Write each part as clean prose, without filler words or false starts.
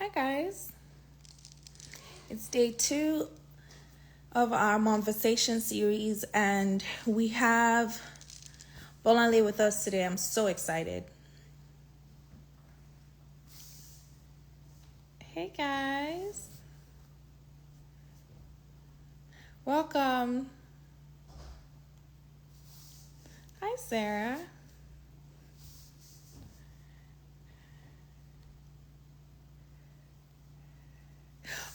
Hi guys, it's day 2 of our Moversations series and we have Bolanle with us today. I'm so excited. Hey guys, welcome. Hi Sarah.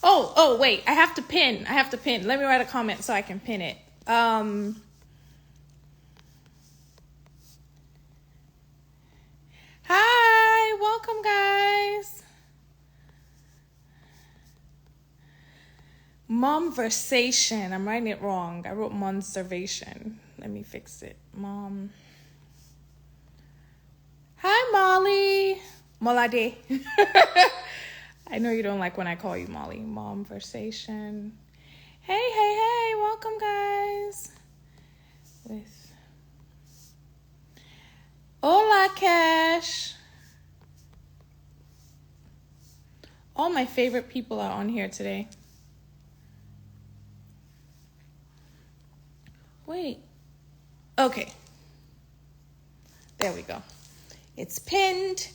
Oh, wait, I have to pin. Let me write a comment so I can pin it. Hi, welcome guys. Moversations. I'm writing it wrong. I wrote Moversations. Let me fix it. Mom. Hi, Molly. Molade. I know you don't like when I call you Molly. Moversations. Hey. Welcome, guys. With Hola, Cash. All my favorite people are on here today. Wait. Okay. There we go. It's pinned.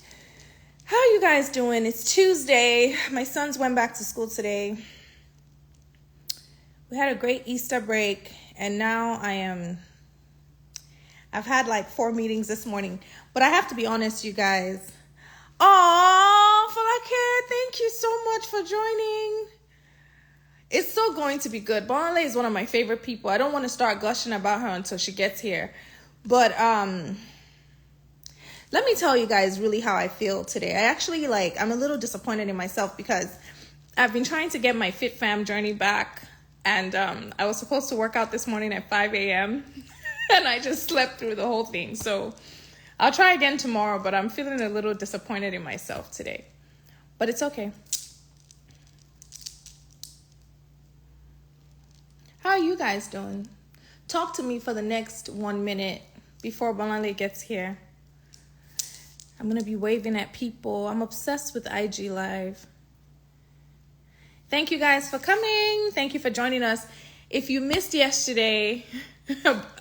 How are you guys doing? It's Tuesday. My sons went back to school today. We had a great Easter break, and now I've had like 4 meetings this morning, but I have to be honest, you guys. Oh, Falake, thank you so much for joining. It's so going to be good. Bolanle is one of my favorite people. I don't want to start gushing about her until she gets here. But let me tell you guys really how I feel today. I'm a little disappointed in myself because I've been trying to get my Fit Fam journey back. And I was supposed to work out this morning at 5 a.m. and I just slept through the whole thing. So I'll try again tomorrow, but I'm feeling a little disappointed in myself today. But it's okay. How are you guys doing? Talk to me for the next 1 minute before Bolanle gets here. I'm going to be waving at people. I'm obsessed with IG Live. Thank you guys for coming. Thank you for joining us. If you missed yesterday,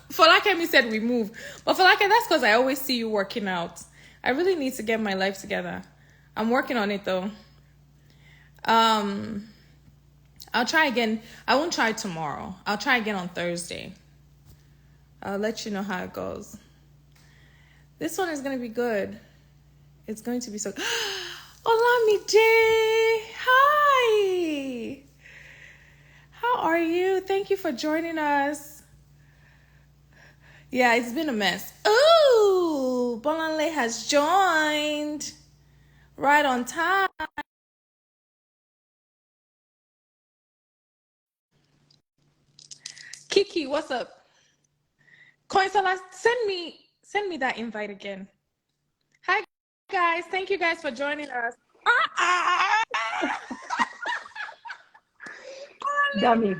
Falakemi said we move. But Falake, that's because I always see you working out. I really need to get my life together. I'm working on it though. I'll try again. I won't try tomorrow. I'll try again on Thursday. I'll let you know how it goes. This one is going to be good. It's going to be so... Olamide! Hi! How are you? Thank you for joining us. Yeah, it's been a mess. Ooh! Bolanle has joined. Right on time. Kiki, what's up? Coinsala, send me that invite again. Hi guys, thank you guys for joining us. Dami,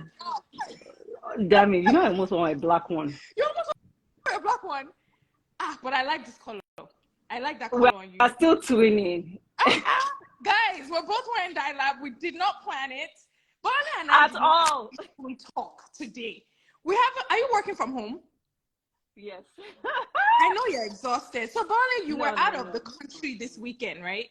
you know I almost want my black one. You almost want a black one. But I like this color. I like that color on you. We're still twinning. Guys, we're both wearing dye lab. We did not plan it. But At all. We talk today. Are you working from home? Yes. I know you're exhausted. So Bolanle, you were out of the country this weekend, right?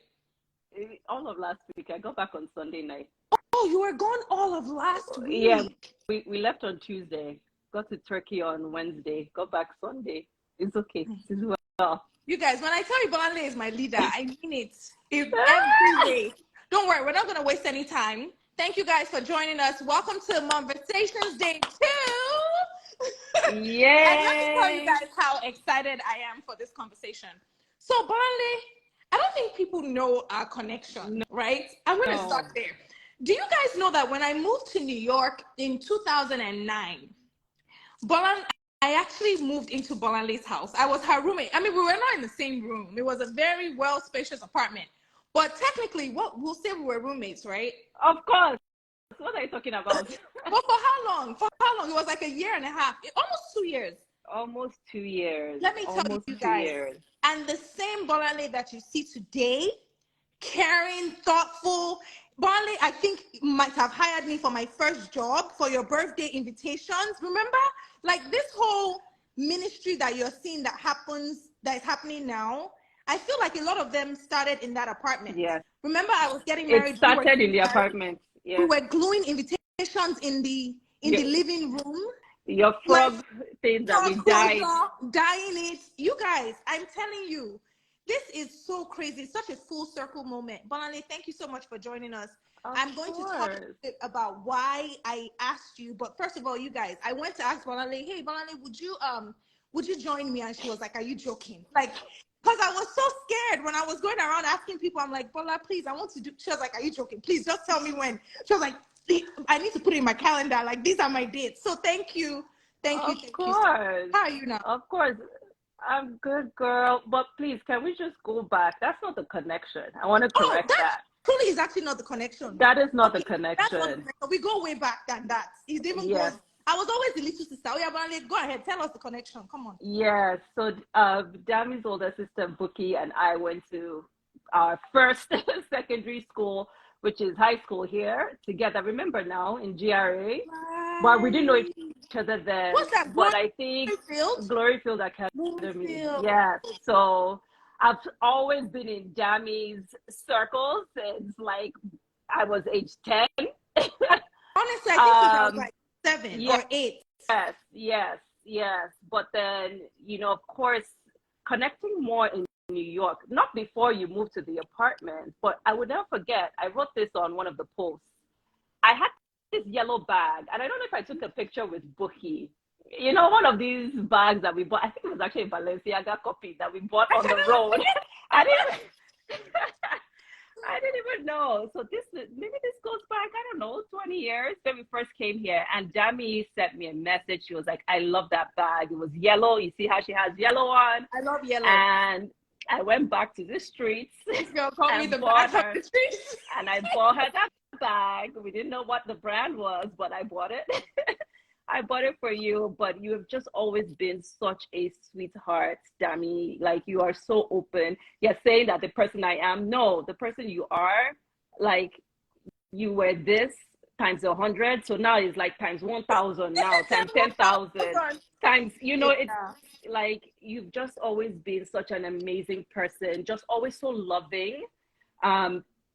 All of last week. I got back on Sunday night. Oh, you were gone all of last week. Yeah, we left on Tuesday. Got to Turkey on Wednesday. Got back Sunday. It's okay. It's well. You guys, when I tell you Bolanle is my leader, I mean it. Every day. Don't worry, we're not going to waste any time. Thank you guys for joining us. Welcome to Moversations Day 2. Yay! And let me tell you guys how excited I am for this conversation. So, Bolanle, I don't think people know our connection, right? I'm going to start there. Do you guys know that when I moved to New York in 2009, I actually moved into Bolanle's house. I was her roommate. I mean, we were not in the same room. It was a very well spacious apartment. But technically, we'll say we were roommates, right? Of course. What are you talking about? But for how long? It was like a year and a half. Almost 2 years. Almost 2 years. Let me tell you guys. And the same Bolanle that you see today caring, thoughtful. Bolanle, I think you might have hired me for my first job for your birthday invitations. Remember? Like this whole ministry that you're seeing that is happening now. I feel like a lot of them started in that apartment. Yes. Remember, I was getting It married. started in the apartment. We Yes. were gluing invitations in the living room. Your frog thing that we dyed. Dyeing it. You guys, I'm telling you, this is so crazy. Such a full circle moment. Bolanle, thank you so much for joining us. I'm going to talk a bit about why I asked you. But first of all, you guys, I went to ask Bolanle, hey, Bolanle, would you join me? And she was like, are you joking? Like, because I was so scared when I was going around asking people, I'm like, Bola, please, I want to do. She was like, are you joking? Please just tell me when. She was like, I need to put it in my calendar. Like, these are my dates. So thank you. Thank you. Of course. How are you now? Of course. I'm good, girl. But please, can we just go back? That's not the connection. I want to correct that. Truly is actually not the connection. That is not the connection. That's not we go way back than that. It even goes. I was always the little sister. Oh, yeah, but go ahead. Tell us the connection. Come on. Yes. So Dami's older sister, Bookie, and I went to our first secondary school, which is high school here, together. Remember now, in GRA. Right. But we didn't know each other then. What's that? But I think Gloryfield Academy. Yes. So I've always been in Dami's circles since like I was age 10. Honestly, I think I was like 7 or 8. Yes. But then, of course, connecting more in New York, not before you moved to the apartment, but I would never forget, I wrote this on one of the posts. I had this yellow bag, and I don't know if I took a picture with Bookie. One of these bags that we bought, I think it was actually a Balenciaga copy that we bought on the road. I didn't even know. So maybe this goes back, I don't know, 20 years when we first came here. And Dami sent me a message. She was like, I love that bag. It was yellow. You see how she has yellow on? I love yellow. And I went back to the streets. This girl called me the bag of the streets. And I bought her that bag. We didn't know what the brand was, but I bought it. I bought it for you, but you have just always been such a sweetheart, Dami. Like, you are so open. You're saying that the person I am, no, the person you are, like, you were this times 100, so now it's like times 1,000 now, times 10,000, times, it's like, you've just always been such an amazing person, just always so loving,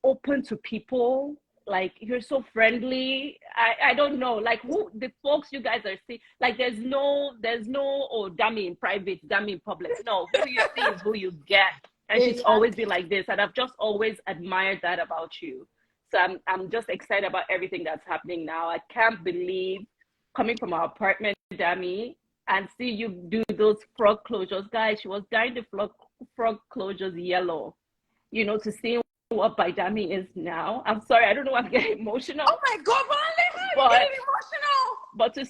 open to people. Like, you're so friendly. I don't know, like, who the folks you guys are seeing, like, there's no oh, Dami in private, Dami in public. No, who you see is who you get. And she's always been like this, and I've just always admired that about you. So I'm just excited about everything that's happening now. I can't believe coming from our apartment, Dami, and see you do those frog closures. Guys, she was dyeing the frog closures yellow, to see what by Dami is now. I'm sorry, I don't know, I'm getting emotional. Oh my God, I'm getting emotional. But to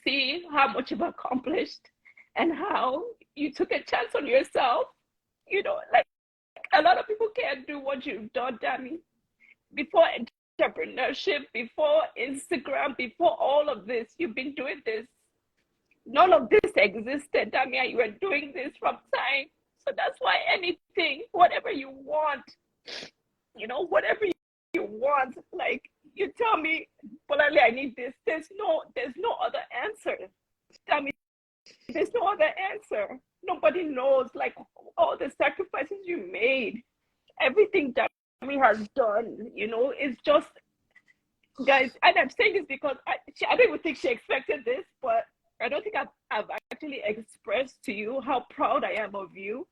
see how much you've accomplished and how you took a chance on yourself, like, a lot of people can't do what you've done, Dami. Before entrepreneurship, before Instagram, before all of this, you've been doing this. None of this existed, Dami, and you were doing this from time. So that's why anything, whatever you want, whatever you want, like, you tell me, Bolanle, I need this. There's no other answer. Dami, there's no other answer. Nobody knows, like, all the sacrifices you made, everything that Dami has done, it's just, guys, and I'm saying this because I don't even think she expected this, but I don't think I've actually expressed to you how proud I am of you.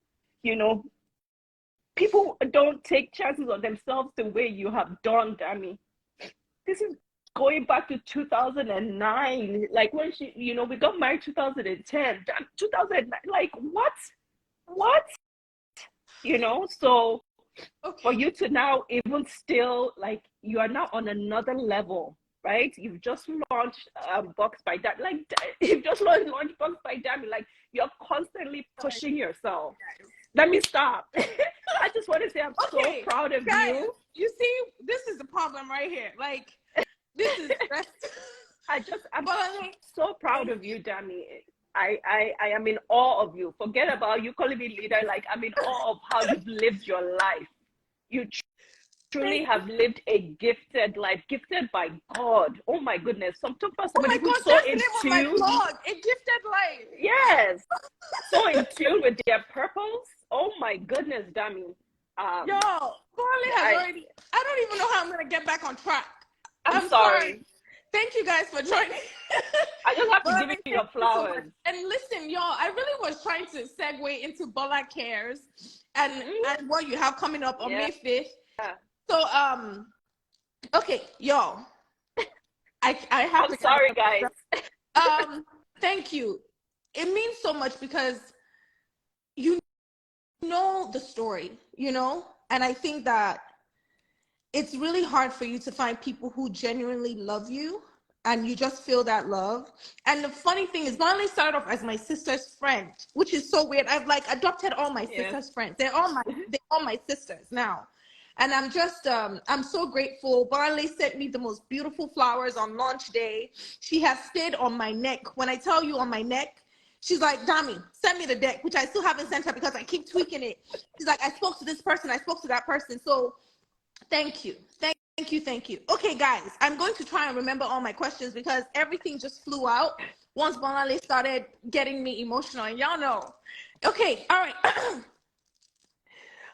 People don't take chances on themselves the way you have done, Dami. This is going back to 2009, like when we got married 2010, 2009, like, what? So for you to now even still, like, you are now on another level, right? You've just launched Box by Dami, like, you've just launched Box by Dami, like, you're constantly pushing yourself. Let me stop. I just want to say I'm so proud of you. You see, this is the problem right here. Like, this is I'm so proud of you, Dami. I am in awe of you. Forget about you calling me leader. Like, I'm in awe of how you've lived your life. You truly have lived a gifted life, gifted by God. Oh my goodness. For Oh my somebody who's God, so that's the in name of my tune. blog. A gifted life. Yes. So in tune with their purpose. Oh my goodness, Dami. Yo, Bolanle has I already. I don't even know how I'm gonna get back on track. I'm I'm sorry. sorry. Thank you guys for joining. I just have to give Bolanle, you thank your you so much. flowers. And listen, y'all, I really was trying to segue into Bola Cares and what you have coming up on Yeah. May 5th. So okay, y'all. I have I'm to kind sorry, of guys. thank you. It means so much because you know the story, and I think that it's really hard for you to find people who genuinely love you and you just feel that love. And the funny thing is, Bolanle started off as my sister's friend, which is so weird. I've like adopted all my sister's friends. They're all my sisters now. And I'm just I'm so grateful. Bolanle sent me the most beautiful flowers on launch day. She has stayed on my neck. When I tell you on my neck, she's like, Dami, send me the deck, which I still haven't sent her because I keep tweaking it. She's like, I spoke to this person, I spoke to that person. So thank you. Thank you. Okay, guys, I'm going to try and remember all my questions because everything just flew out once Bolanle started getting me emotional, and y'all know. Okay, all right.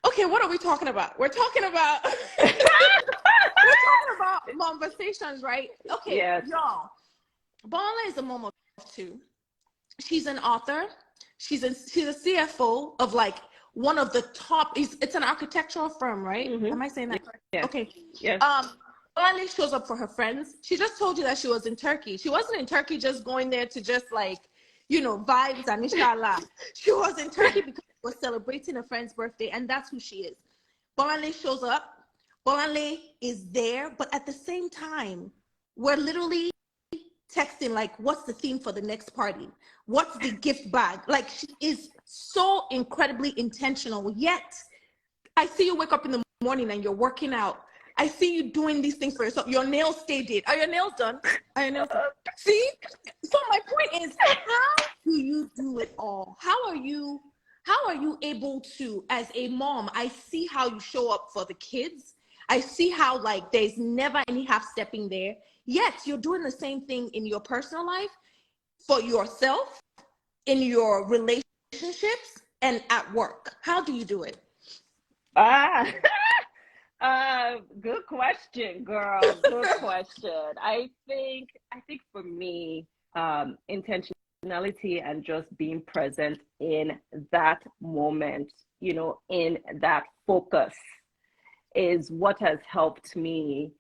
Okay, what are we talking about? We're talking about Moversations, right? Okay, Yes. y'all. Bolanle is a mom of two. She's an author. She's a CFO of like one of the top. It's an architectural firm, right? Am I saying that correct? Yes. Okay. Yes. Bolanle shows up for her friends. She just told you that she was in Turkey. She wasn't in Turkey just going there to just like, vibes and inshallah. She was in Turkey because she was celebrating a friend's birthday, and that's who she is. Bolanle shows up. Bolanle is there, but at the same time, we're literally texting like, what's the theme for the next party? What's the gift bag? Like, she is so incredibly intentional. Yet I see you wake up in the morning and you're working out. I see you doing these things for yourself. Your nails stay did. Are your nails done? Are your nails done? See? So my point is, how do you do it all? How are you able to, as a mom, I see how you show up for the kids. I see how like there's never any half stepping there. Yet you're doing the same thing in your personal life, for yourself, in your relationships, and at work. How do you do it? Ah, good question, girl. Good question. I think for me, intentionality and just being present in that moment, in that focus is what has helped me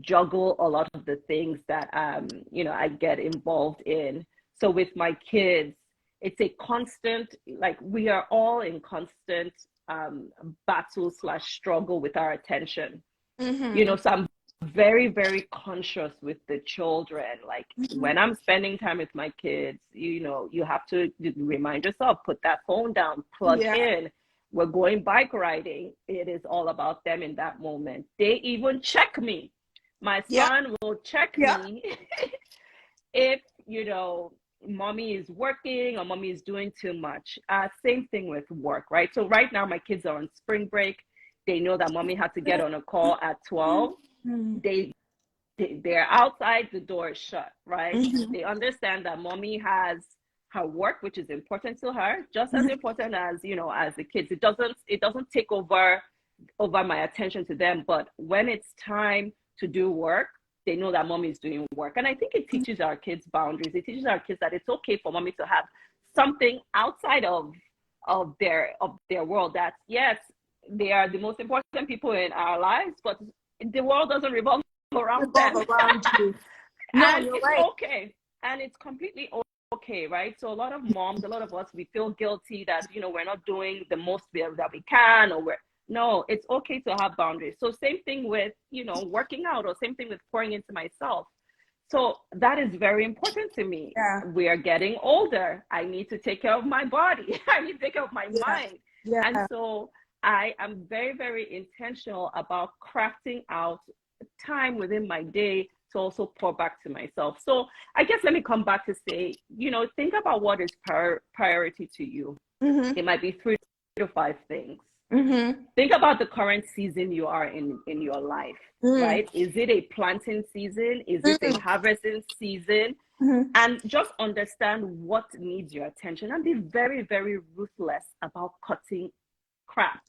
juggle a lot of the things that I get involved in. So with my kids, it's a constant, like we are all in constant battle slash struggle with our attention. So I'm very, very conscious with the children. Like when I'm spending time with my kids, you have to remind yourself, put that phone down, plug in. We're going bike riding. It is all about them in that moment. They even check me. My son will check me if, mommy is working or mommy is doing too much. Same thing with work, right? So right now my kids are on spring break. They know that mommy had to get on a call at 12. They're outside, the door is shut, right? They understand that mommy has her work, which is important to her, just as important as as the kids. It doesn't take over my attention to them. But when it's time to do work, they know that mommy is doing work. And I think it teaches our kids boundaries. It teaches our kids that it's okay for mommy to have something outside of their world. That yes, they are the most important people in our lives, but the world doesn't revolve around them. You. No, And you're it's right. okay. And it's completely okay, right? So a lot of moms, a lot of us, we feel guilty that, we're not doing the most that we can, or no, it's okay to have boundaries. So same thing with, working out, or same thing with pouring into myself. So that is very important to me. Yeah. We are getting older. I need to take care of my body. I need to take care of my mind. Yeah. And so I am very, very intentional about crafting out time within my day to also pour back to myself. So I guess let me come back to say, think about what is priority to you. It might be 3 to 5 things. Mm-hmm. Think about the current season you are in your life, Mm-hmm. right? Is it a planting season? Is it a harvesting season? Mm-hmm. And just understand what needs your attention and be very, very ruthless about cutting crap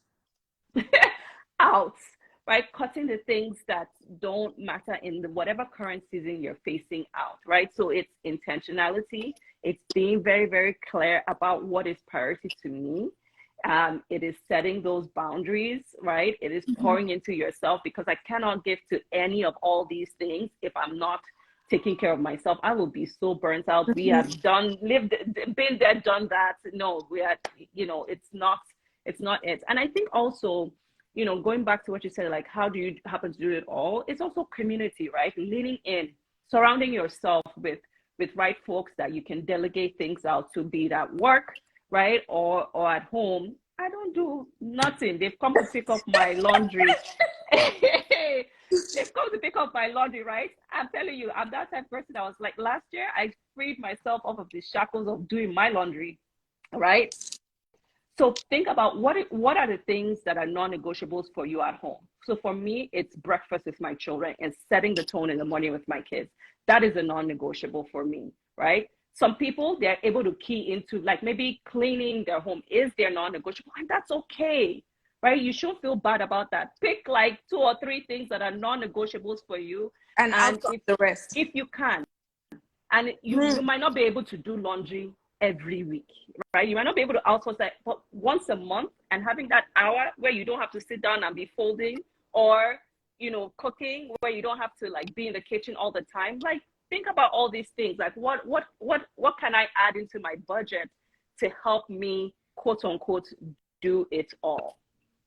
out, right? Cutting the things that don't matter in the whatever current season you're facing out, right? So it's intentionality. It's being very, very clear about what is priority to me. It is setting those boundaries, right? It is pouring into yourself, because I cannot give to any of all these things if I'm not taking care of myself. I will be so burnt out. We Mm-hmm. have done, lived, been there, done that. No, we are, it's not it. And I think also, going back to what you said, like, how do you happen to do it all? It's also community, right? Leaning in, surrounding yourself with right folks that you can delegate things out to, be it at work, right? Or at home. I don't do nothing. They've come to pick up my laundry. They've come to pick up my laundry, right? I'm telling you, I'm that type of person. I was like, last year, I freed myself off of the shackles of doing my laundry, right? So think about what are the things that are non-negotiables for you at home. So for me, it's breakfast with my children and setting the tone in the morning with my kids. That is a non-negotiable for me, right? Some people, they're able to key into, like, maybe cleaning their home is their non-negotiable, and that's okay, right? You shouldn't feel bad about that. Pick like 2 or 3 things that are non-negotiables for you, And and outsource the rest. if you can, and you might not be able to do laundry every week, right? You might not be able to outsource that, but once a month, and having that hour where you don't have to sit down and be folding, or cooking, where you don't have to like be in the kitchen all the time. Like, think about all these things. Like, what can I add into my budget to help me, quote unquote, do it all,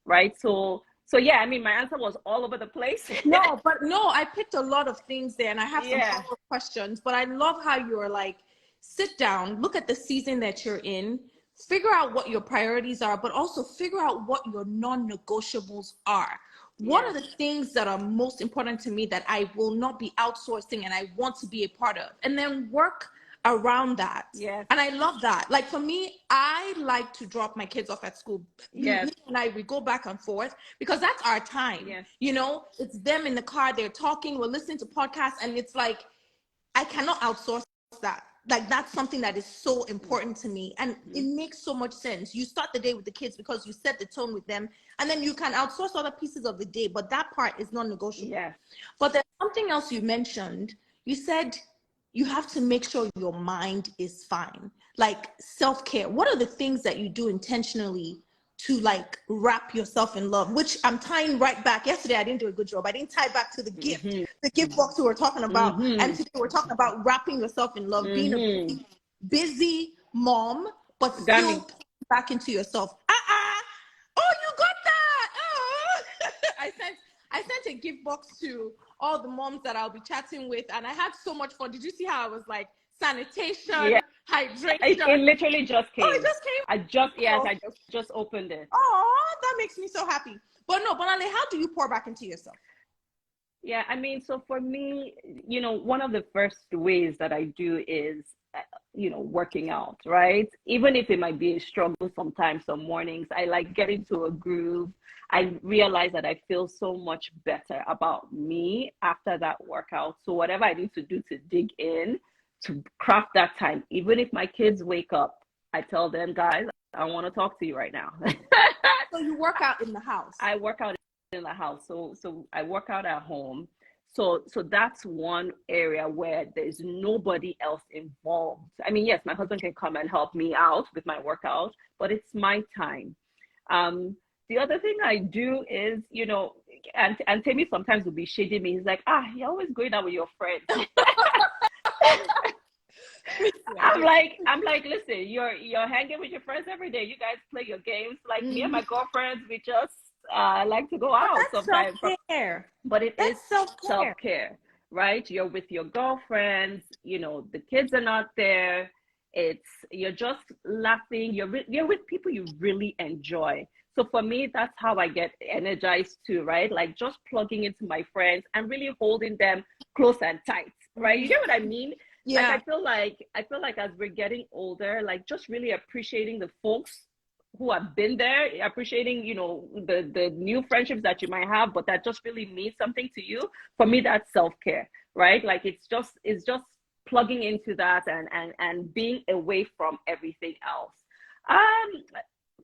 right? So yeah, I mean, my answer was all over the place. No, but no, I picked a lot of things there, and I have some Yeah. follow-up questions. But I love how you're like, sit down, look at the season that you're in, figure out what your priorities are, but also figure out what your non-negotiables are. What Yeah. are the things that are most important to me that I will not be outsourcing and I want to be a part of? And then work around that. Yes. And I love that. Like, for me, I like to drop my kids off at school. Yes. We go back and forth because that's our time. Yes. It's them in the car, they're talking, we're listening to podcasts, and it's like, I cannot outsource that. Like, that's something that is so important to me, and it makes so much sense. You start the day with the kids because you set the tone with them, and then you can outsource other pieces of the day, but that part is non-negotiable. Yes. But there's something else you mentioned. You said you have to make sure your mind is fine, like self-care. What are the things that you do intentionally to like wrap yourself in love, which I'm tying right back? Yesterday I didn't do a good job. I didn't tie back to the gift box we were talking about. And today we're talking about wrapping yourself in love, being a busy mom, but still Dami. pulling back into yourself. Oh, you got that. Oh. I sent a gift box to all the moms that I'll be chatting with, and I had so much fun. Did you see how I was like, sanitation, Yeah. hydration? It literally just Oh, came. it just came. I just opened it. Oh, that makes me so happy. But no, Bolanle, how do you pour back into yourself? Yeah, I mean, so for me, one of the first ways that I do is, working out, right? Even if it might be a struggle sometimes, some mornings, I like get into a groove. I realize that I feel so much better about me after that workout. So whatever I need to do to dig in, to craft that time, even if my kids wake up, I tell them, guys, I want to talk to you right now. So you work out in the house. I work out in the house. So I work out at home. So that's one area where there's nobody else involved. I mean, yes, my husband can come and help me out with my workout, but it's my time. The other thing I do is, and Timmy sometimes will be shading me. He's like, you're always going out with your friends. I'm like, listen, you're hanging with your friends every day. You guys play your games. Like me and my girlfriends, we just like to go But out that's sometimes. self-care. But it is Self-care. self-care, right? You're with your girlfriends, the kids are not there. You're just laughing. You're with people you really enjoy. So for me, that's how I get energized too, right? Like just plugging into my friends and really holding them close and tight, right? You get what I mean? Yeah. Like I feel like as we're getting older, like just really appreciating the folks who have been there, appreciating, you know, the new friendships that you might have, but that just really means something to you. For me, that's self-care, right? Like it's just plugging into that and being away from everything else. Um,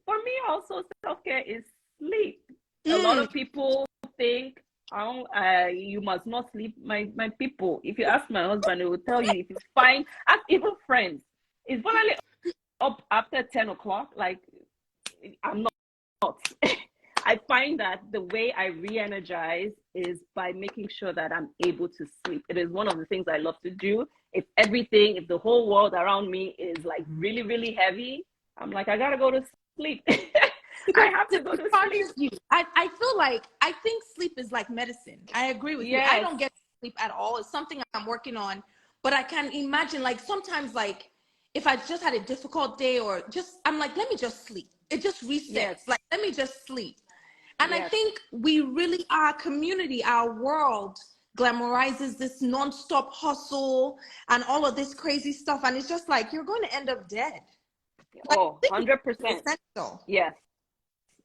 for me, also self-care is sleep. A lot Mm. of people think, oh, you must not sleep. My people, if you ask my husband, he will tell you if it's fine. Ask even friends. Is Bolanle up after 10 o'clock? Like, I'm not. I find that the way I re-energize is by making sure that I'm able to sleep. It is one of the things I love to do. If the whole world around me is like really, really heavy, I'm like, I gotta go to sleep. I have to go to sleep. You. I feel like I think sleep is like medicine. I agree with you. I Yes, don't get sleep at all. It's something I'm working on, but I can imagine like sometimes like if I just had a difficult day or just I'm like let me just sleep. It just yes, resets. Like let me just sleep. And I yes. think we really our community, our world glamorizes this nonstop hustle and all of this crazy stuff and it's just like you're going to end up dead. Like Oh, sleep is 100%. essential. Yes.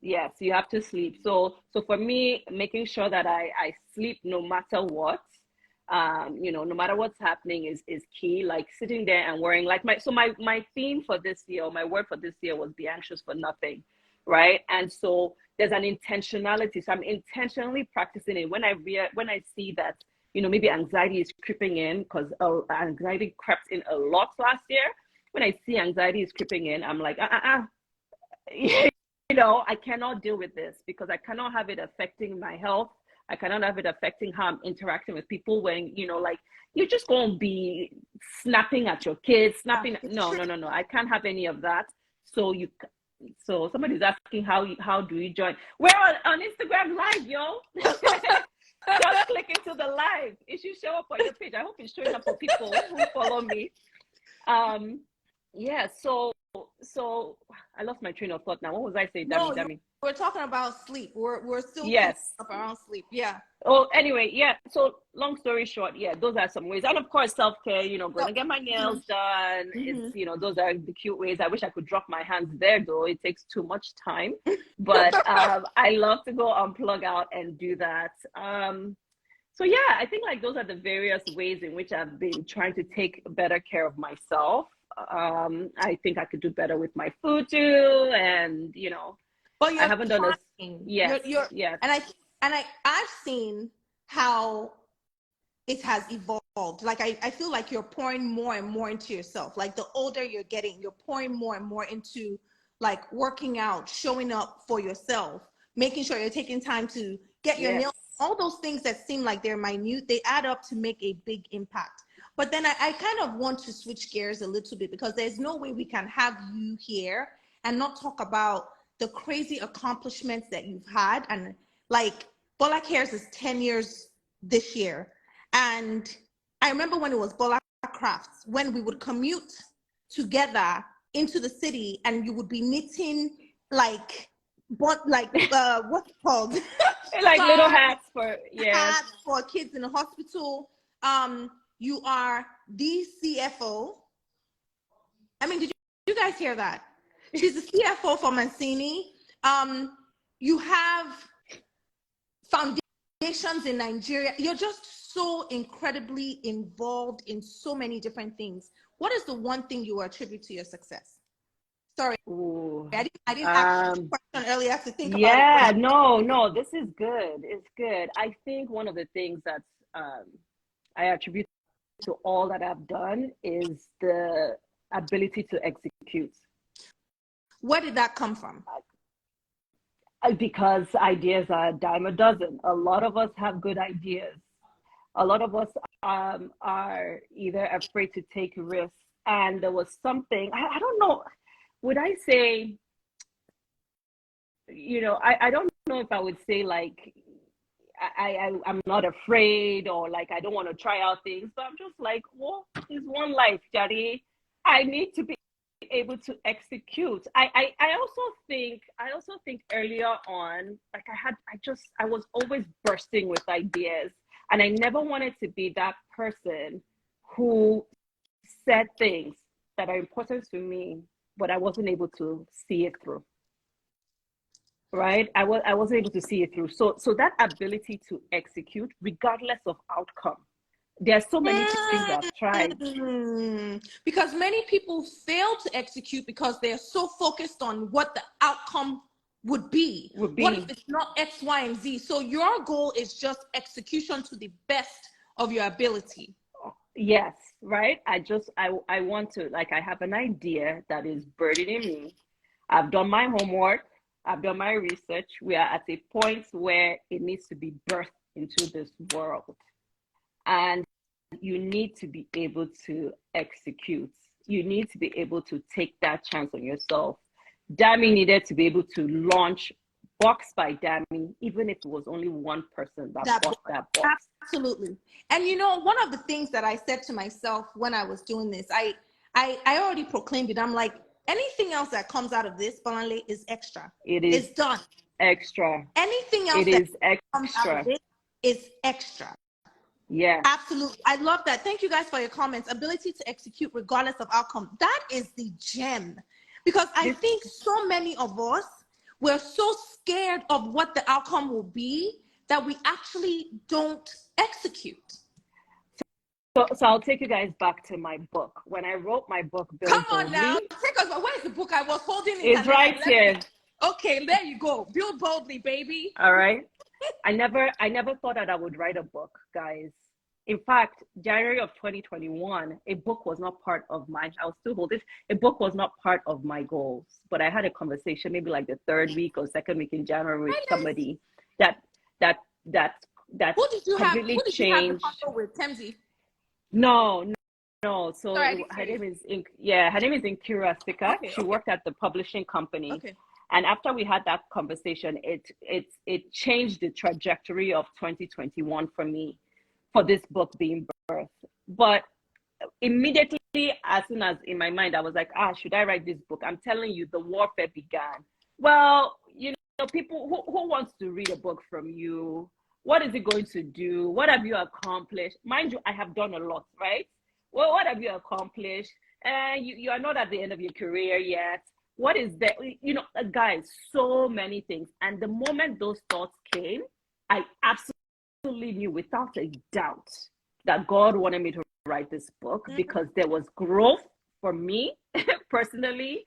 Yes, you have to sleep. So for me, making sure that I sleep no matter what, you know, no matter what's happening is key. Like sitting there and worrying, like my theme for this year, or my word for this year was be anxious for nothing, right? And so there's an intentionality. So I'm intentionally practicing it when I see that, you know, maybe anxiety is creeping in because anxiety crept in a lot last year. When I see anxiety is creeping in, I'm like, you know, I cannot deal with this because I cannot have it affecting my health. I cannot have it affecting how I'm interacting with people when, you know, like you're just going to be snapping at your kids, snapping. It's No, true. no, no, no. I can't have any of that. So so somebody's asking how do you join? We're on Instagram live, yo. Just click into the live. It should show up on your page. I hope it's showing up for people who follow me. Um, yeah, so I lost my train of thought now. What was I saying, No, Dami? we're talking about sleep. We're still finishing Yes. up around sleep. Yeah. Oh, anyway, yeah. So long story short, yeah, those are some ways. And of course, self-care, you know, going So, to get my nails done. It's, mhm. you know, those are the cute ways. I wish I could drop my hands there though. It takes too much time. But I love to go unplug out and do that. So yeah, I think like those are the various ways in which I've been trying to take better care of myself. I think I could do better with my food too, and you know, But I you're haven't done this. trying. Yes, You're yes, and I've seen how it has evolved. Like I feel like you're pouring more and more into yourself. Like the older you're getting, you're pouring more and more into like working out, showing up for yourself, making sure you're taking time to get your yes. nails, all those things that seem like they're minute, they add up to make a big impact. But then I kind of want to switch gears a little bit because there's no way we can have you here and not talk about the crazy accomplishments that you've had. And like Bola Cares is 10 years this year. And I remember when it was Bola Crafts, when we would commute together into the city and you would be knitting like what's it called Like little scarves, hats for yes. hats for kids in the hospital. You are the CFO. I mean, did you guys hear that? She's the CFO for Mancini. You have foundations in Nigeria. You're just so incredibly involved in so many different things. What is the one thing you attribute to your success? Sorry, Ooh. I didn't ask you Um, the question earlier. I have to think about it. yeah, no, this is good. It's good. I think one of the things that's I attribute to all that I've done is the ability to execute. Where did that come from? Because ideas are a dime a dozen. A lot of us have good ideas. A lot of us are either afraid to take risks. And there was something, I don't know, would I say, you know, I don't know if I would say like, I'm not afraid or like I don't want to try out things, but I'm just like, well, it's one life, Jari. I need to be able to execute. I also think earlier on, like I was always bursting with ideas, and I never wanted to be that person who said things that are important to me, but I wasn't able to see it through. right? I wasn't able to see it through. So that ability to execute regardless of outcome. There are so many things I've tried. Because many people fail to execute because they're so focused on what the outcome would be. Would What if be it's not X, Y, and Z? So your goal is just execution to the best of your ability. yes, right? I want to, like, I have an idea that is burdening me. I've done my homework, I've done my research. We are at a point where it needs to be birthed into this world. And you need to be able to execute. You need to be able to take that chance on yourself. Dami needed to be able to launch Box by Dami, even if it was only one person that bought that box. Absolutely. And you know, one of the things that I said to myself when I was doing this, I already proclaimed it. I'm like, anything else that comes out of this, Bolanle, is extra. It is It's done. extra. Anything else it that is extra. comes out of it is extra. Yeah. Absolutely. I love that. Thank you guys for your comments. Ability to execute regardless of outcome. That is the gem. Because I think so many of us, we're so scared of what the outcome will be that we actually don't execute. So I'll take you guys back to my book. When I wrote my book, Build Come on Boldly, now. Take us. Where's the book? I was holding it. It's right here. Okay, there you go. Build boldly, baby. All right. I never thought that I would write a book, guys. In fact, January of 2021, a book was not part of I'll still hold it. A book was not part of my goals, but I had a conversation maybe like the third week or second week in January with somebody that Who did you have? completely Who did you changed. have the convo with? Temzi? No. So Sorry, her name is Inkura Sika. Okay, she worked at the publishing company. Okay. And after we had that conversation, it changed the trajectory of 2021 for me, for this book being birthed. But immediately, as soon as in my mind, I was like, should I write this book? I'm telling you, the warfare began. Well, you know, people who wants to read a book from you? What is it going to do? What have you accomplished? Mind you, I have done a lot, right? Well, what have you accomplished? You are not at the end of your career yet. What is that? You know, guys, so many things. And the moment those thoughts came, I absolutely knew without a doubt that God wanted me to write this book because there was growth for me personally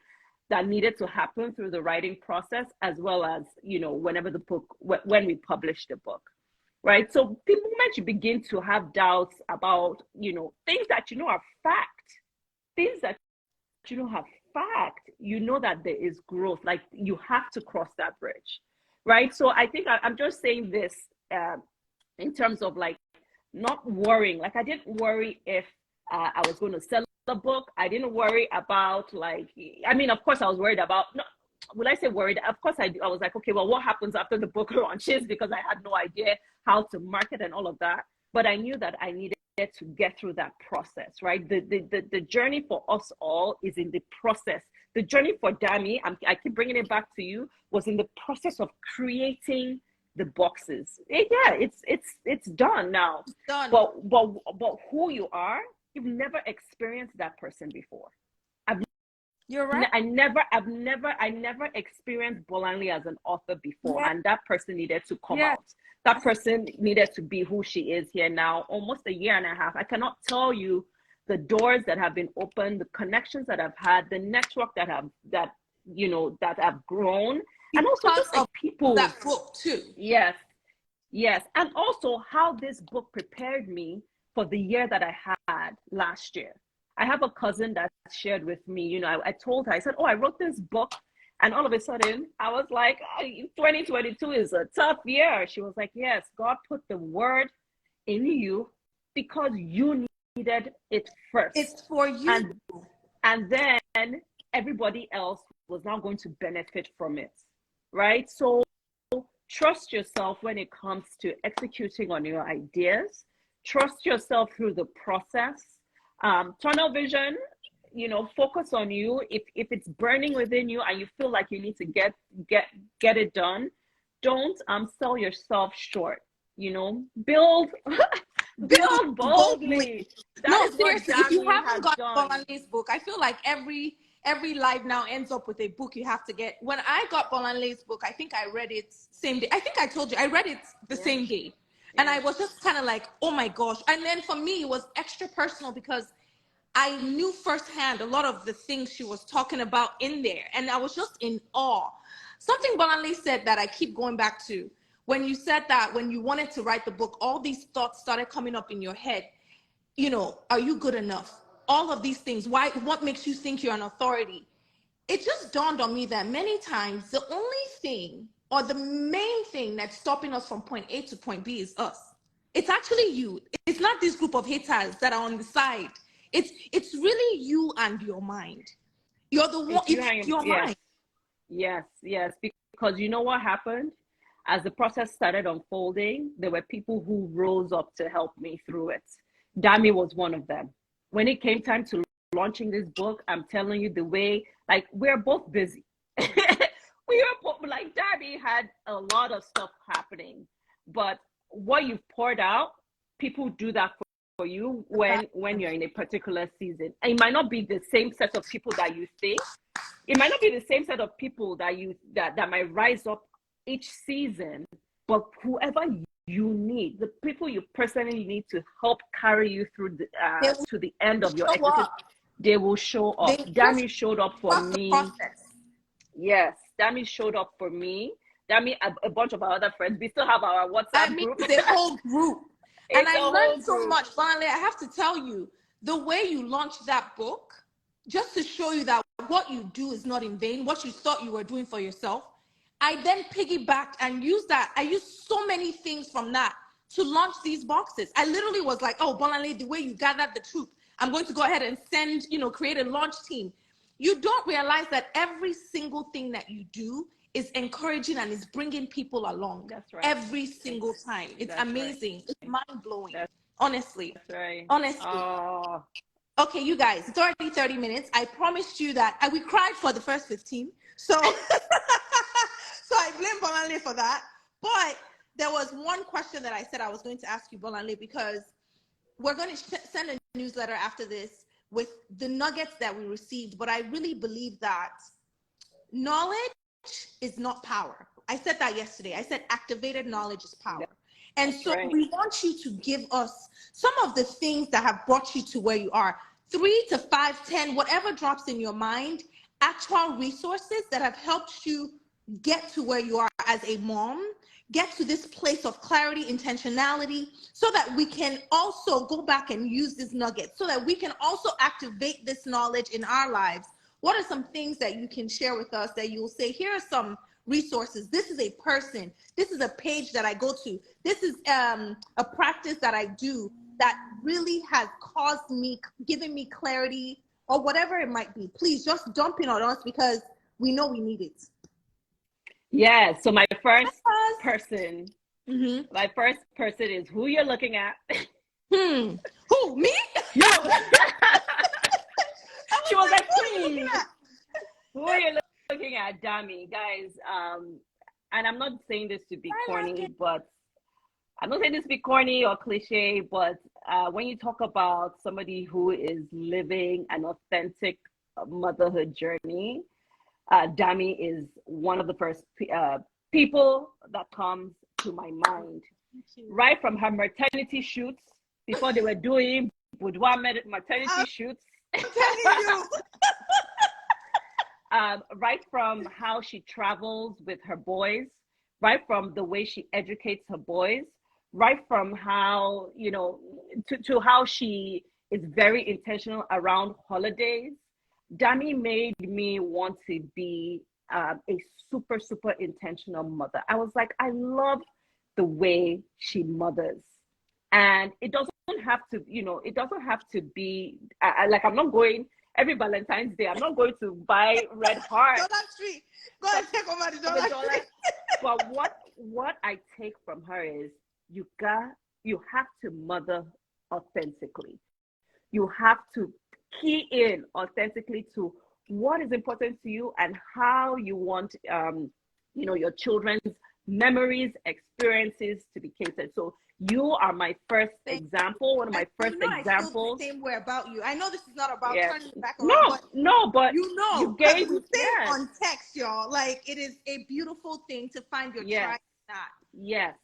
that needed to happen through the writing process, as well as, you know, when we published the book, right? So the moment you begin to have doubts about, you know, things that you know are fact, things that you know have fact, you know that there is growth. Like, you have to cross that bridge, right? So I think I'm just saying this in terms of like not worrying. Like, I didn't worry if I was going to sell the book. I didn't worry about, like, I mean, of course I was worried about, no, will I say worried? Of course I was like, okay, well, what happens after the book launches? Because I had no idea how to market and all of that. But I knew that I needed to get through that process, right? The journey for us all is in the process. The journey for Dami, I keep bringing it back to you, was in the process of creating the boxes. It's done now. It's done. But who you are, you've never experienced that person before. You're right. I never experienced Bolanle as an author before, and that person needed to come out. That person needed to be who she is here now, almost a year and a half. I cannot tell you the doors that have been opened, the connections that I've had, the network that have grown, and also just like people. That book too. Yes, and also how this book prepared me for the year that I had last year. I have a cousin that shared with me, you know, I told her, I said, I wrote this book. And all of a sudden, I was like, 2022 is a tough year. She was like, yes, God put the word in you because you needed it first. It's for you. And then everybody else was now going to benefit from it, right? So trust yourself when it comes to executing on your ideas. Trust yourself through the process. Tunnel vision, you know, focus on you. If it's burning within you and you feel like you need to get it done, don't sell yourself short. You know, build boldly. No, seriously, if you haven't got Bolanle's book, I feel like every every live now ends up with a book you have to get. When I got Bolanle's book, I think I read it same day. I think I told you I read it the same day. And I was just kind of like, oh my gosh. And then for me, it was extra personal because I knew firsthand a lot of the things she was talking about in there. And I was just in awe. Something Bolanle said that I keep going back to, when you said that when you wanted to write the book, all these thoughts started coming up in your head. You know, are you good enough? All of these things. Why? What makes you think you're an authority? It just dawned on me that many times the only thing or the main thing that's stopping us from point A to point B is us. It's actually you. It's not this group of haters that are on the side. It's really you and your mind. You're the one. It's your mind. Yes, because you know what happened? As the process started unfolding, there were people who rose up to help me through it. Dami was one of them. When it came time to launching this book, I'm telling you, the way, like, we're both busy. We were both, like, Dami had a lot of stuff happening, but what you've poured out, people do that for you when you're in a particular season. And it might not be the same set of people that you think. It might not be the same set of people that might rise up each season, but whoever you need, the people you personally need to help carry you through to the end of your existence, they will show up. Dami showed up for me. Yes, Dami showed up for me. Dami, a bunch of our other friends. We still have our WhatsApp group. The whole group. And I learned so much. Finally, I have to tell you, the way you launched that book, just to show you that what you do is not in vain, what you thought you were doing for yourself, I then piggybacked and used that. I used so many things from that to launch these boxes. I literally was like, oh, Bolanle, the way you gathered the truth, I'm going to go ahead and send, create a launch team. You don't realize that every single thing that you do is encouraging and is bringing people along. That's right. Every single time. It's amazing. Right. It's mind-blowing. Honestly. That's right. Honestly. Oh. Okay, you guys, it's already 30 minutes. I promised you that we cried for the first 15. So, so I blame Bolanle for that. But there was one question that I said I was going to ask you, Bolanle, because we're going to send a newsletter after this with the nuggets that we received. But I really believe that knowledge is not power. I said that yesterday. I said activated knowledge is power. And that's so right. We want you to give us some of the things that have brought you to where you are. 3 to 5, 10, whatever drops in your mind, actual resources that have helped you get to where you are as a mom, get to this place of clarity, intentionality, so that we can also go back and use this nugget, so that we can also activate this knowledge in our lives. What are some things that you can share with us that you'll say, here are some resources. This is a person. This is a page that I go to. This is a practice that I do that really has caused me, given me clarity or whatever it might be. Please just dump in on us because we know we need it. Yeah. So my first person, my first person is who you're looking at. Who? Me? No. She was like, who are you looking at, Dami? Guys, and I'm not saying this to be corny, but I'm not saying this to be corny or cliche, but when you talk about somebody who is living an authentic motherhood journey, Dami is one of the first people that comes to my mind. Right from her maternity shoots, before they were doing boudoir maternity shoots. I'm telling you. Right from how she travels with her boys, right from the way she educates her boys, right from how, to how she is very intentional around holidays. Dami made me want to be a super, super intentional mother. I was like, I love the way she mothers. And it doesn't have to, it doesn't have to be, like, I'm not going, every Valentine's Day, I'm not going to buy red hearts. Dollar Tree. Go and take over the Dollar Tree. But what I take from her is you have to mother authentically. You have to key in authentically to what is important to you and how you want your children's memories, experiences to be catered. So you are my first example, one of my first examples. I feel the same way about you. I know this is not about turning back around, but but you gave we stay on text, y'all. Like, it is a beautiful thing to find your tribe. Yes.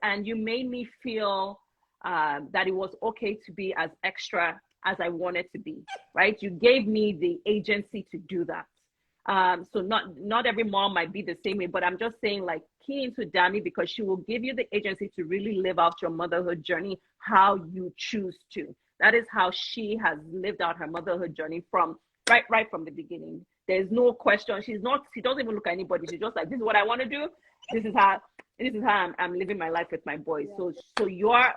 And you made me feel that it was okay to be as extra as I wanted to be, right? You gave me the agency to do that. So not every mom might be the same way, but I'm just saying, like, key into Dami, because she will give you the agency to really live out your motherhood journey how you choose to. That is how she has lived out her motherhood journey from right from the beginning. There's no question. She doesn't even look at anybody. She's just like, this is what I want to do. This is how I'm living my life with my boys. So you are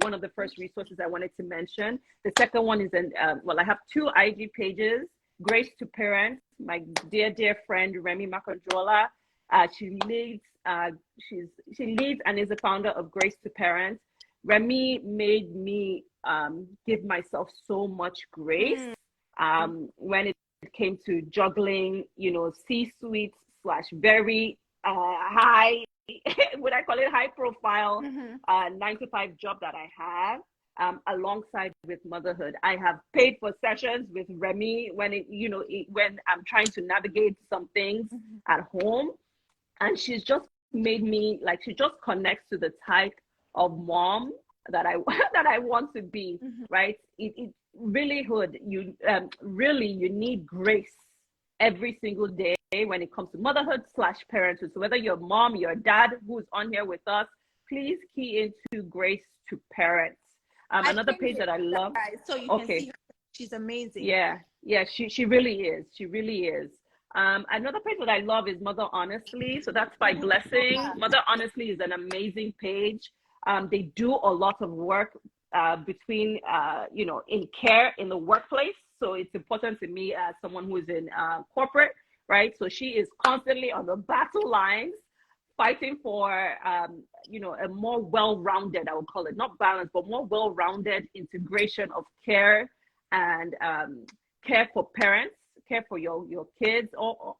one of the first resources I wanted to mention. The second one is I have 2 IG pages. Grace to Parents, my dear friend Remy Makandrola. She leads and is the founder of Grace to Parents. Remy made me give myself so much grace when it came to juggling, C-suite / very high, would I call it high profile 9-to-5 job that I have. Alongside with motherhood. I have paid for sessions with Remy when when I'm trying to navigate some things at home, and she's just made me, like, she just connects to the type of mom that I that I want to be, right? It really you need grace every single day when it comes to motherhood / parenthood. So whether you're mom, your dad who's on here with us, please key into Grace to Parents. Another page that I love. So you can see her. She's amazing. Yeah, she really is. She really is. Another page that I love is Mother Honestly. So that's by Blessing. Mother Honestly is an amazing page. They do a lot of work between, in care in the workplace. So it's important to me as someone who is in corporate, right? So she is constantly on the battle lines, fighting for, a more well-rounded, I would call it, not balanced, but more well-rounded integration of care and care for parents, care for your kids, or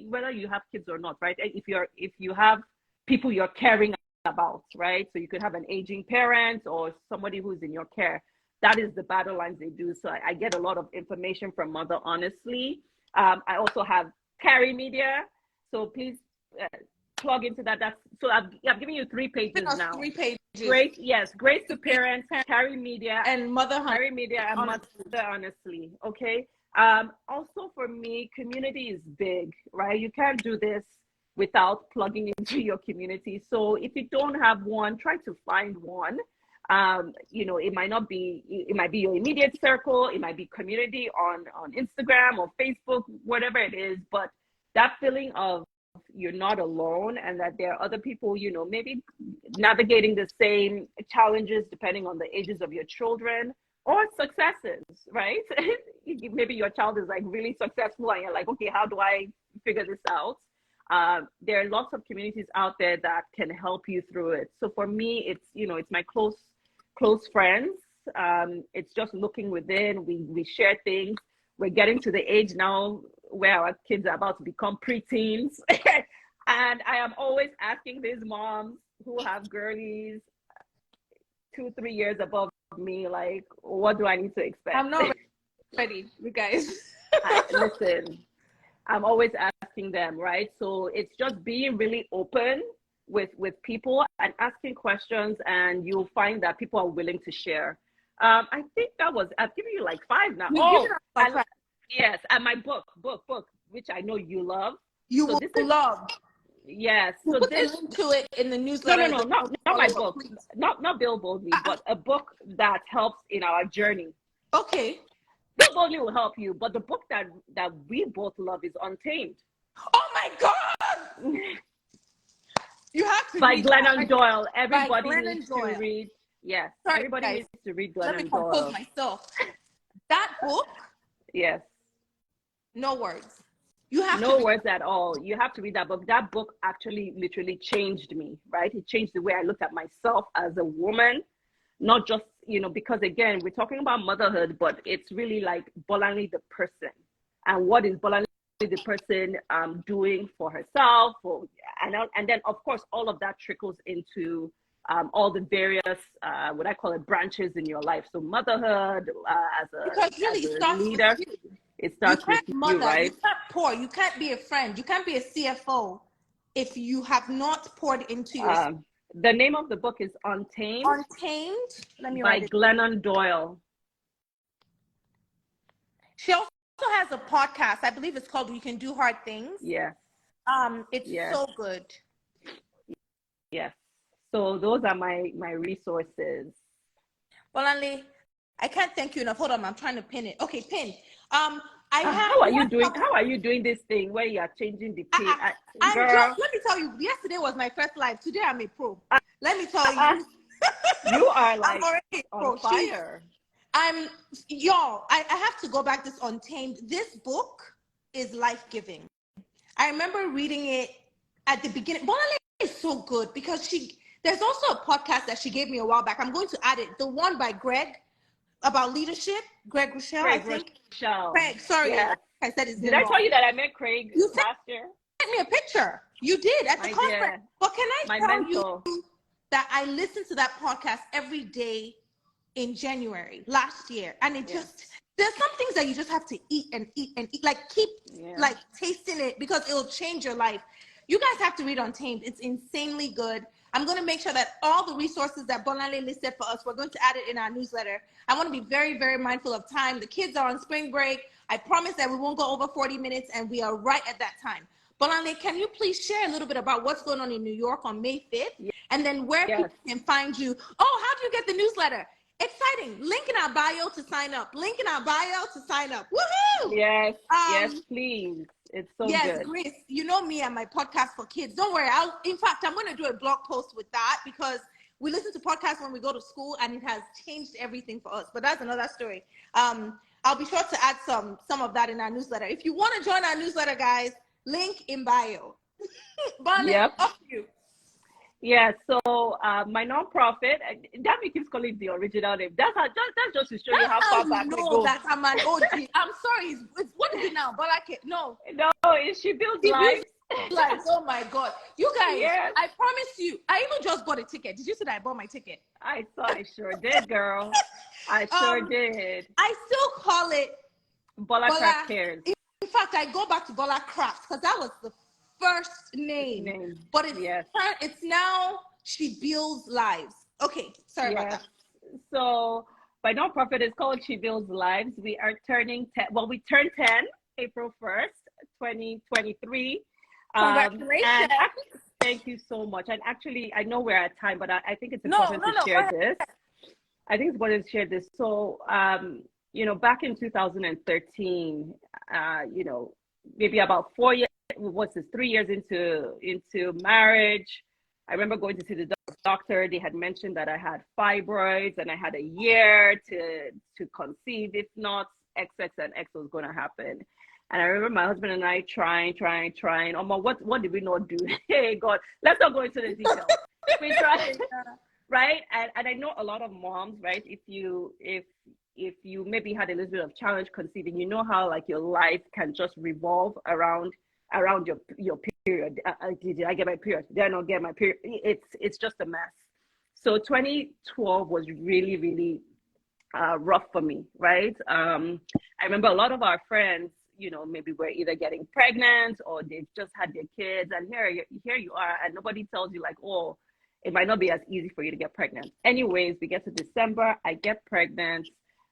whether you have kids or not, right? If you have people you're caring about, right? So you could have an aging parent or somebody who's in your care. That is the battle lines they do. So I get a lot of information from Mother Honestly. I also have Carrie Media. So please plug into that. I've given you 3 pages now. 3 pages. Grace to Parents, Carrie Media, and Mother Honestly. Okay. Also for me, community is big, right? You can't do this without plugging into your community. So if you don't have one, try to find one. It might be your immediate circle, it might be community on Instagram or Facebook, whatever it is, but that feeling of you're not alone and that there are other people, maybe navigating the same challenges depending on the ages of your children or successes, right? Maybe your child is like really successful and you're like, okay, how do I figure this out? There are lots of communities out there that can help you through it. So for me, it's my close friends. It's just looking within. We share things. We're getting to the age now where our kids are about to become preteens. And I am always asking these moms who have girlies 2-3 years above me, like, what do I need to expect? I'm not ready, you guys. Listen, I'm always asking them, right? So it's just being really open with people and asking questions, and you'll find that people are willing to share. I think I've given you like 5 now. Yes, and my book, which I know you love. You will love. Yes. So put this into it in the newsletter. No, not my book. Not Bill Boldly, but a book that helps in our journey. Okay. Bill Boldly will help you, but the book that we both love is Untamed. Oh my God! You have to by read Glennon Doyle. Everybody needs Doyle. to read. Yes, Sorry, everybody guys. needs to read Glennon Let me Doyle. compose myself. That book. Yes. No words. You have no to words at all. You have to read that book. That book actually literally changed me, right? It changed the way I looked at myself as a woman, not just, because again, we're talking about motherhood, but it's really like Bolanle the person. And what is Bolanle the person doing for herself, and then of course all of that trickles into all the various what I call it branches in your life. So motherhood, Because really, as it a starts with leader, you. it You starts with can't you, mother, you right? can't pour, you can't be a friend, you can't be a CFO if you have not poured into yourself. The name of the book is Untamed Untamed. Let me by write it. Glennon Doyle. She also has a podcast. I believe it's called "We Can Do Hard Things." Yes. It's Yes. so good. Yes. So those are my resources. Bolanle, I can't thank you enough. Hold on, I'm trying to pin it. Okay, pin. How are you doing? How are you doing this thing where you are changing the pin? Girl, let me tell you, yesterday was my first live. Today I'm a pro. Let me tell you. You are like I'm already a pro. on fire. Y'all, I have to go back this Untamed. This book is life-giving. I remember reading it at the beginning. Bolanle is so good because there's also a podcast that she gave me a while back. I'm going to add it. The one by Greg about leadership. Greg Rochelle, I think. Craig, sorry. Yes. I said his name Did I wrong. tell you that I met Craig last year? Sent me a picture. You did at the conference. But can I tell you that I listened to that podcast every day in January last year, and there's some things that you just have to eat and eat and eat, like keep like tasting it because it'll change your life. You guys have to read Untamed. It's insanely good. I'm going to make sure that all the resources that Bolanle listed for us, we're going to add it in our newsletter. I want to be very, very mindful of time. The kids are on spring break. I promise that we won't go over 40 minutes, and we are right at that time. Bolanle, can you please share a little bit about what's going on in New York on May 5th, and then where people can find you? Oh, how do you get the newsletter? Exciting. Link in our bio to sign up. Link in our bio to sign up. Woohoo! Yes, yes, please. It's so good. Yes, Grace, you know me and my podcast for kids. Don't worry. In fact, I'm going to do a blog post with that because we listen to podcasts when we go to school and it has changed everything for us. But that's another story. I'll be sure to add some of that in our newsletter. If you want to join our newsletter, guys, link in bio. Bonnet, up to you. Yeah, so my nonprofit, Dami keeps calling it the original name. That's just to show you how far back we go. That I'm an OG. I'm sorry. What is it now? No, She Builds Lives. Oh my God, you guys! Yes. I promise you. I even just bought a ticket. Did you see that I bought my ticket? I sure did, girl. I sure did. I still call it Bola Craft Cares. In fact, I go back to Bola Craft because that was the first name. But it's now She Builds Lives. Okay, sorry about that. So my nonprofit is called She Builds Lives. We are turning 10. Well, we turned 10 April 1st, 2023. Congratulations. Thank you so much. And actually, I know we're at time, but I think it's important to share this. I think it's important to share this. So, back in 2013, maybe about 3 years into marriage, I remember going to see the doctor. They had mentioned that I had fibroids and I had a year to conceive. If not, XX and X was going to happen. And I remember my husband and I trying. What did we not do? Hey, God, let's not go into the details. We tried, right? And I know a lot of moms, right? If you maybe had a little bit of challenge conceiving, you know how like your life can just revolve around your period. Did I get my period? Did I not get my period? It's just a mess. So 2012 was really, really rough for me, right? I remember a lot of our friends, maybe were either getting pregnant or they've just had their kids, and here you are, and nobody tells you like, oh, it might not be as easy for you to get pregnant. Anyways, we get to December, I get pregnant,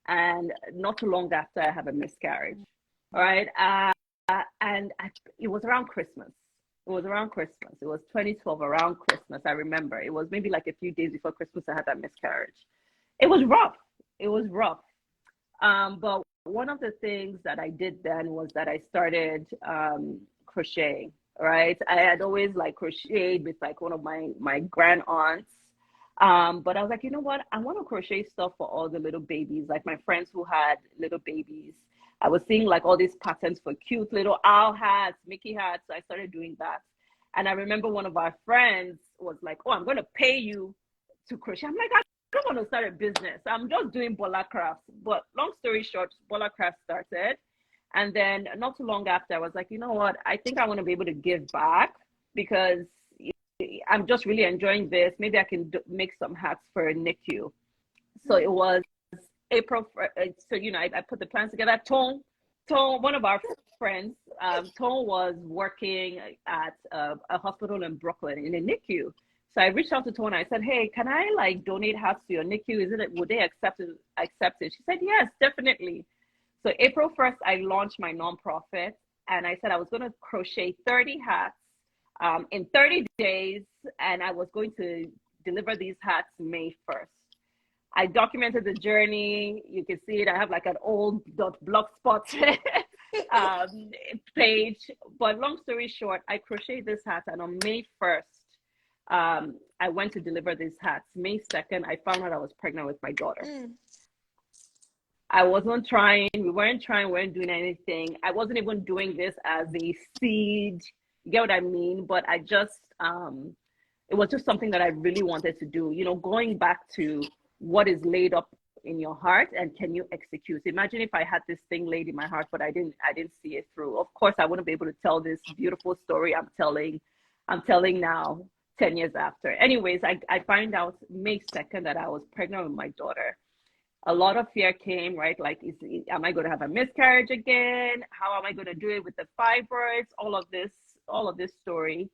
and not too long after I have a miscarriage. All right. It was around Christmas. It was 2012, around Christmas. I remember it was maybe like a few days before Christmas I had that miscarriage. It was rough. But one of the things that I did then was that I started crocheting, right? I had always like crocheted with like one of my grand aunts. But I was like, you know what? I want to crochet stuff for all the little babies, like my friends who had little babies. I was seeing like all these patterns for cute little owl hats, Mickey hats. So I started doing that. And I remember one of our friends was like, oh, I'm going to pay you to crochet. I'm like, I don't want to start a business. I'm just doing Bola Crafts. But long story short, Bola Crafts started. And then not too long after, I was like, you know what? I think I want to be able to give back because I'm just really enjoying this. Maybe I can make some hats for NICU. So it was April. So, I put the plans together. Tone, one of our friends, Tone was working at a hospital in Brooklyn in a NICU. So I reached out to Tone. I said, hey, can I donate hats to your NICU? Would they accept it? She said, yes, definitely. So April 1st, I launched my nonprofit, and I said I was going to crochet 30 hats in 30 days, and I was going to deliver these hats May 1st. I documented the journey. You can see it. I have an old blogspot page. But long story short, I crocheted this hat, and on May 1st, I went to deliver these hats. May 2nd, I found out I was pregnant with my daughter. I wasn't trying. We weren't trying. We weren't doing anything. I wasn't even doing this as a seed. You get what I mean? But I just, it was just something that I really wanted to do. Going back to what is laid up in your heart and can you execute? Imagine if I had this thing laid in my heart, but I didn't see it through. Of course, I wouldn't be able to tell this beautiful story I'm telling now, 10 years after. Anyways, I find out May 2nd that I was pregnant with my daughter. A lot of fear came, right? Am I going to have a miscarriage again? How am I going to do it with the fibroids? All of this story.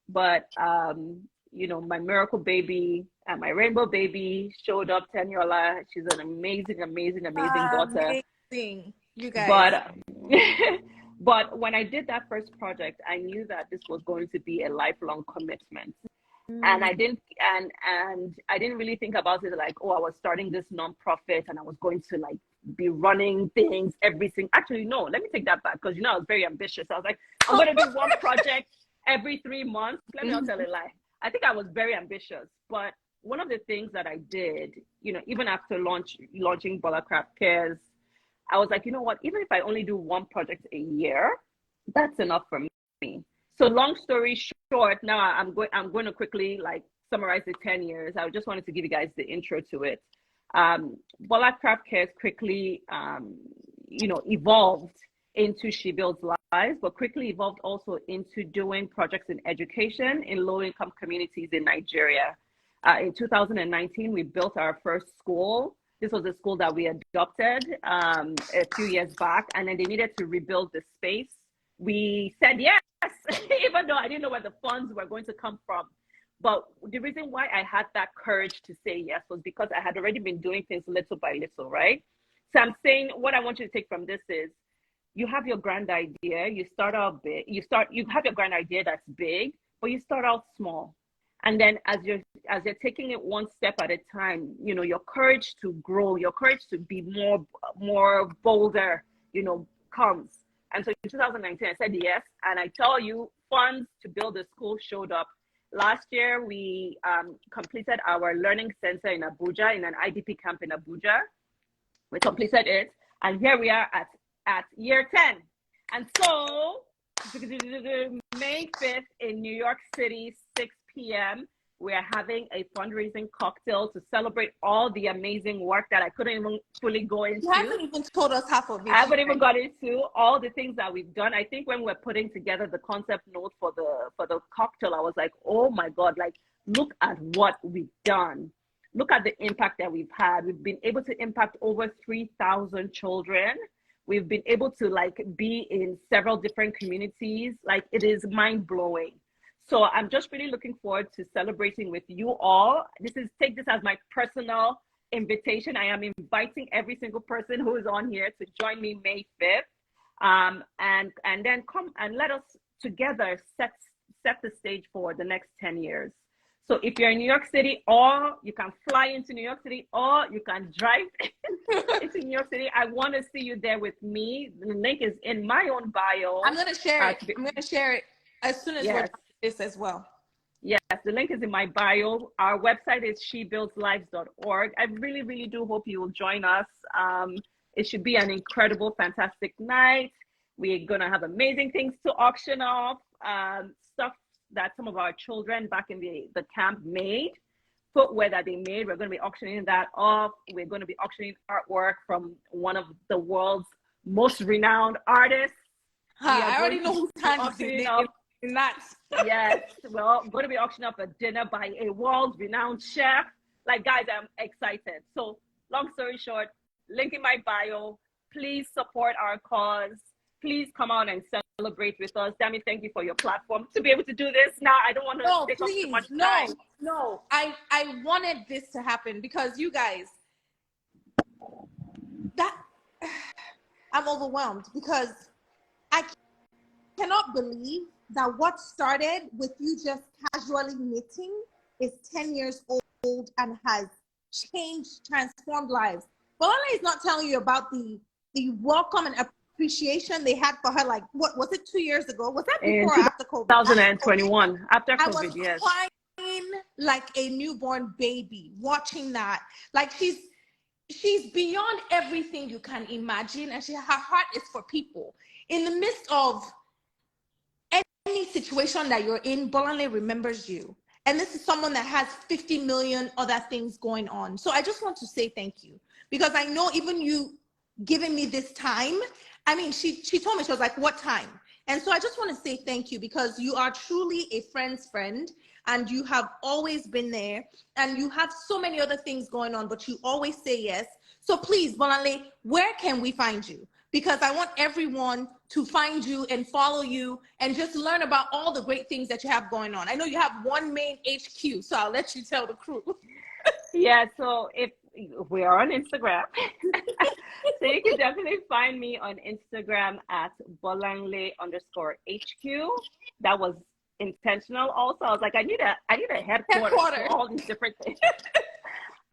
But, my miracle baby and my rainbow baby showed up, Teniola. She's an amazing daughter. Amazing, you guys. But when I did that first project, I knew that this was going to be a lifelong commitment. And I didn't really think about it I was starting this nonprofit and I was going to be running things, everything. Actually, no, let me take that back because I was very ambitious. I was like, I'm going to do one project every 3 months. Let me not tell a lie. I think I was very ambitious. But one of the things that I did, even after launching Bolanle Craft Cares, I was like, you know what? Even if I only do one project a year, that's enough for me. So long story short, now I'm going to quickly summarize the 10 years. I just wanted to give you guys the intro to it. Bolanle Craft Cares quickly, evolved into She Builds Lives, but quickly evolved also into doing projects in education in low-income communities in Nigeria. In 2019, we built our first school. This was a school that we adopted a few years back, and then they needed to rebuild the space. We said yes, even though I didn't know where the funds were going to come from. But the reason why I had that courage to say yes was because I had already been doing things little by little, right? So I'm saying what I want you to take from this is you have your grand idea, you start out big, you have your grand idea that's big, but you start out small. And then as you're taking it one step at a time, your courage to grow, your courage to be more bolder, comes. And so in 2019, I said yes. And I tell you, funds to build the school showed up. Last year, we completed our learning center in Abuja, in an IDP camp in Abuja. We completed it. And here we are at year 10. And so May 5th in New York City, 6 p.m., we are having a fundraising cocktail to celebrate all the amazing work that I couldn't even fully go into. You haven't even told us half of it. I haven't even got into all the things that we've done. I think when we're putting together the concept note for the cocktail, I was like, oh my God, look at what we've done. Look at the impact that we've had. We've been able to impact over 3,000 children. We've been able to be in several different communities. It is mind blowing. So I'm just really looking forward to celebrating with you all. Take this as my personal invitation. I am inviting every single person who is on here to join me May 5th. And then come and let us together set the stage for the next 10 years. So if you're in New York City, or you can fly into New York City, or you can drive into New York City, I want to see you there with me. The link is in my own bio. I'm going to share it. I'm going to share it as soon as we're done with this as well. Yes, the link is in my bio. Our website is shebuildslives.org. I really, really do hope you will join us. It should be an incredible, fantastic night. We're going to have amazing things to auction off, stuff that some of our children back in the camp made, footwear that they made. We're going to be auctioning that off. We're going to be auctioning artwork from one of the world's most renowned artists. I already know who's auctioning up. In that. Yes, well, I'm going to be auctioning up a dinner by a world-renowned chef. Like, guys, I'm excited. So, long story short, link in my bio. Please support our cause. Please come out and celebrate with us. Dami, thank you for your platform to be able to do this. Now, I don't want to take up too much time. No. I wanted this to happen because you guys, I'm overwhelmed because I cannot believe that what started with you just casually knitting is 10 years old and has changed, transformed lives. Bolanle is not telling you about the welcome and appreciation they had for her. Like, what was it, 2 years ago? Was that before or after COVID? 2021, after COVID, I was yes. crying like a newborn baby watching that. Like, she's beyond everything you can imagine, and her heart is for people. In the midst of any situation that you're in, Bolanle remembers you. And this is someone that has 50 million other things going on. So I just want to say thank you, because I know even you giving me this time, I mean, she told me, she was like, what time? And so I just want to say thank you, because you are truly a friend's friend, and you have always been there, and you have so many other things going on, but you always say yes. So please, Bolanle, where can we find you? Because I want everyone to find you and follow you and just learn about all the great things that you have going on. I know you have one main HQ, so I'll let you tell the crew. Yeah, so if we are on Instagram, so you can definitely find me on Instagram at Bolanle_HQ. That was intentional also. I was like, I need a headquarters for all these different things.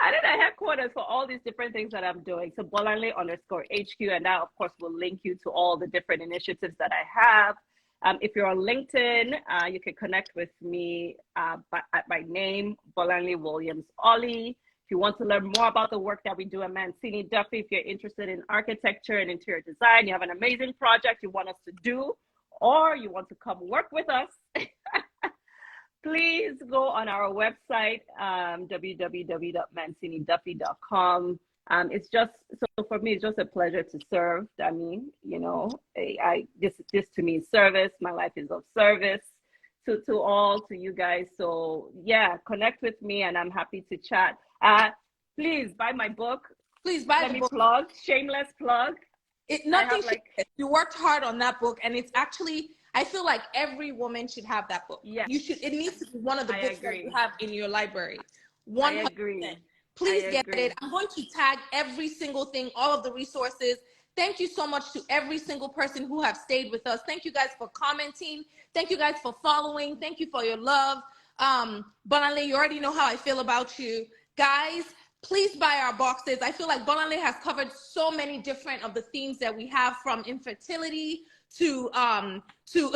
I need a headquarters for all these different things that I'm doing. So Bolanle_HQ, and that of course will link you to all the different initiatives that I have. If you're on LinkedIn, you can connect with me at my name, Bolanle Williams Ollie. If you want to learn more about the work that we do at Mancini Duffy, if you're interested in architecture and interior design, you have an amazing project you want us to do, or you want to come work with us, please go on our website, www.manciniduffy.com. It's just, so for me, it's just a pleasure to serve. I mean, you know, this to me is service. My life is of service to you guys. So yeah, connect with me, and I'm happy to chat. Please buy my book. Please buy the book. Plug, shameless plug. You worked hard on that book, and it's actually, I feel like every woman should have that book. Yeah, it needs to be one of the books that you have in your library. 100%. I agree. Please get it. I'm going to tag every single thing, all of the resources. Thank you so much to every single person who have stayed with us. Thank you guys for commenting. Thank you guys for following. Thank you for your love. Bolanle, you already know how I feel about you. Guys, please buy our boxes. I feel like Bolanle has covered so many different of the themes that we have, from infertility to to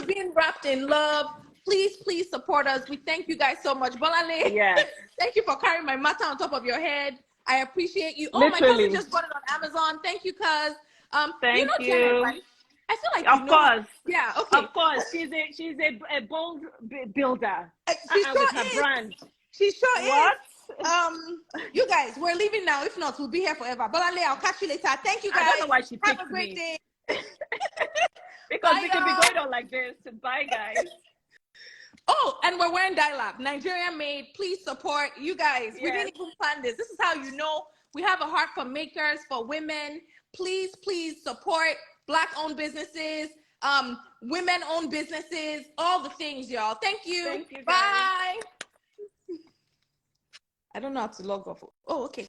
being wrapped in love. Please support us. We thank you guys so much. Bolanle, yes. Thank you for carrying my matter on top of your head. I appreciate you. Oh, Literally. My cousin just bought it on Amazon. Thank you, cuz. Thank you. Janet, right? I feel like of course. Yeah, okay. Of course. She's a bold builder. She sure with her is. brand. She sure what? is. You guys, we're leaving now. If not, we'll be here forever. Bolanle, I'll catch you later. Thank you, guys. I don't know why she picked Have a great day. Because Bye, we can be going on like this. Bye, guys. Oh, and we're wearing Dial-Up, Nigerian made. Please support you guys. Yes. We didn't even plan this. This is how you know we have a heart for makers, for women. Please support Black-owned businesses, women-owned businesses, all the things, y'all. Thank you. Thank you, guys. Bye. I don't know how to log off. Oh, okay.